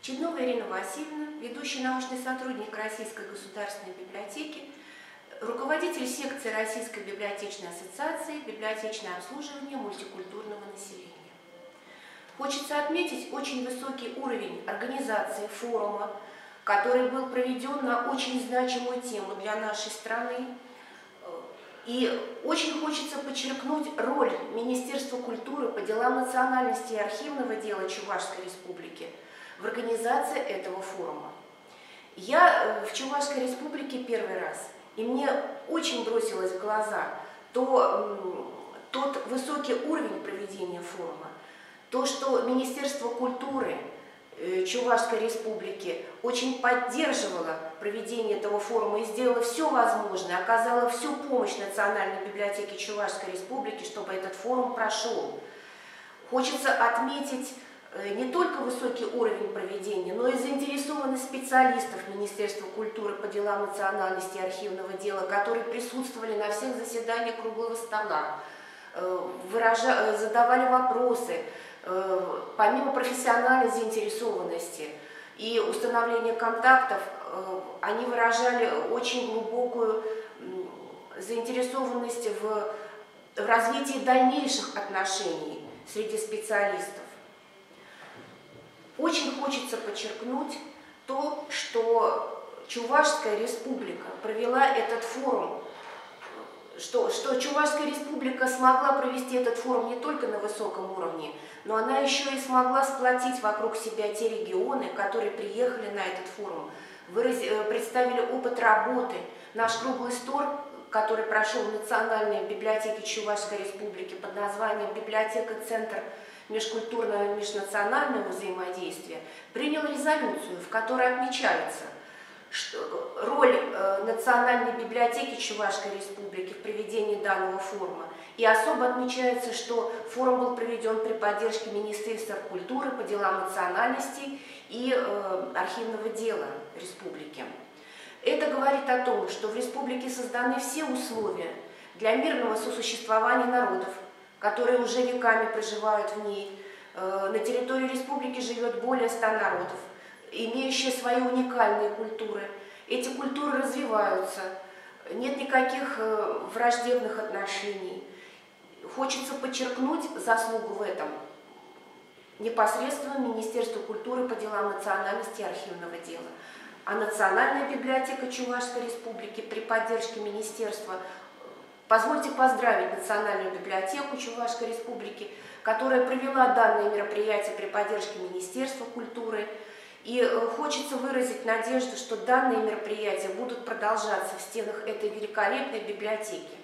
Чеднова Ирина Васильевна, ведущий научный сотрудник Российской государственной библиотеки, руководитель секции Российской библиотечной ассоциации «Библиотечное обслуживание мультикультурного населения». Хочется отметить очень высокий уровень организации форума, который был проведен на очень значимую тему для нашей страны. И очень хочется подчеркнуть роль Министерства культуры по делам национальности и архивного дела Чувашской Республики в организации этого форума. Я в Чувашской Республике первый раз, и мне очень бросилось в глаза тот высокий уровень проведения форума, то, что Министерство культуры Чувашской Республики очень поддерживало проведение этого форума и сделало все возможное, оказало всю помощь Национальной библиотеке Чувашской Республики, чтобы этот форум прошел. Хочется отметить не только высокий уровень проведения, но и заинтересованность специалистов Министерства культуры по делам национальности и архивного дела, которые присутствовали на всех заседаниях круглого стола, задавали вопросы. Помимо профессиональной заинтересованности и установления контактов, они выражали очень глубокую заинтересованность в развитии дальнейших отношений среди специалистов. Очень хочется подчеркнуть то, что Чувашская Республика провела этот форум, что Чувашская Республика смогла провести этот форум не только на высоком уровне, но она еще и смогла сплотить вокруг себя те регионы, которые приехали на этот форум, представили опыт работы. Наш круглый стол, который прошел в Национальной библиотеке Чувашской Республики под названием «Библиотека-центр межкультурного и межнационального взаимодействия», принял резолюцию, в которой отмечается роль Национальной библиотеки Чувашской Республики в проведении данного форума. И особо отмечается, что форум был проведен при поддержке Министерства культуры по делам национальностей и архивного дела республики. Это говорит о том, что в республике созданы все условия для мирного сосуществования народов, которые уже веками проживают в ней. На территории республики живет более 100 народов, имеющие свои уникальные культуры. Эти культуры развиваются, нет никаких враждебных отношений. Хочется подчеркнуть заслугу в этом непосредственно Министерству культуры по делам национальности и архивного дела. А Национальная библиотека Чувашской Республики при поддержке Министерства, позвольте поздравить Национальную библиотеку Чувашской Республики, которая провела данное мероприятие при поддержке Министерства культуры. И хочется выразить надежду, что данные мероприятия будут продолжаться в стенах этой великолепной библиотеки.